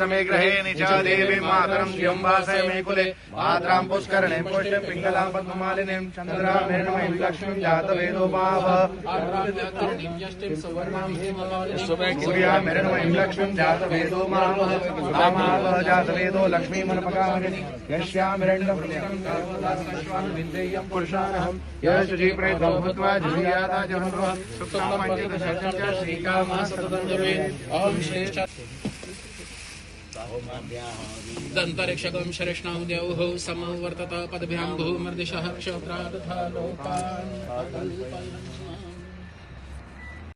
समे ग्रहे निच देवी मातरं धियं वासय मे कुले मातरां पुष्करणीं पुष्टिं पिङ्गलां पद्ममालिनीं चन्द्रां हिरण्मयीं लक्ष्मीं जातवेदो भाव सूर्यां हिरण्मयीं लक्ष्मीं जातवेदो माव रामाव जातवेदो लक्ष्मीमनपकामहि यस्यां हिरण्यं पुरुषानहं यशुजी प्रेतो भूत्वा जुहुयाता जहन्वा सुक्तामञ्चितशतं च श्रीकामः सततं जपे ॐ श्री दन्तरिक्षकं शरिष्णां द्यौः समो वर्तत पदभ्यां भूमर्दिशः क्षत्रादथा लोकान्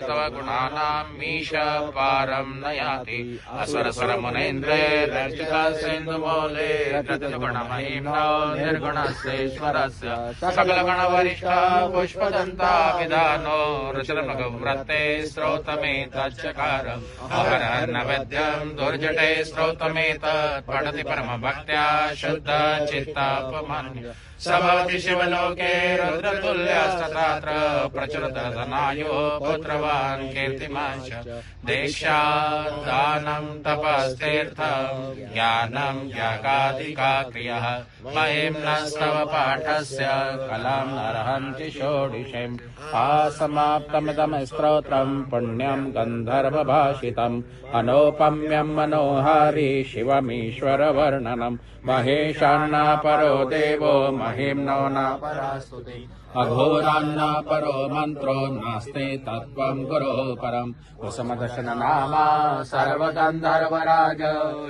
तव गुणानामीश पारं न याति असुरसुरमुनीन्द्रैरर्चितसिन्धुमौले कृतगुणमहिम्नो निर्गुणस्येश्वरस्य सकलगुणवरिष्ठा पुष्पदन्ताभिधानो रुचिरमगव्रते श्रोतमेतच्चकारम् अहरन्नवेद्यं दुर्जटे श्रोतमेतत् पठति परमभक्त्या शुद्धचित्तापमान्य स भवति शिवलोके रुद्रतुल्यस्तत्र प्रचुरधनायो पुत्रवान् कीर्तिमान् च दीक्षां दानं तपस्तीर्थं ज्ञानं यागादिका क्रियः महिम्नस्तव पाठस्य कलां नरहन्ति षोडशीम् आसमाप्तमिदं स्तोत्रं पुण्यं गन्धर्वभाषितम् अनोपम्यं मनोहारि शिवमीश्वरवर्णनम् महेशान्नापरो देवो महिम्नो नापरास्तुते अघोरान्ना परो मन्त्रो नास्ति तत्त्वं गुरोः परम् कुसुमदशन नामा सर्वगन्धर्वराज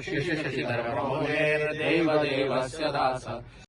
शिशिशिधर्मो देवदेवस्य दास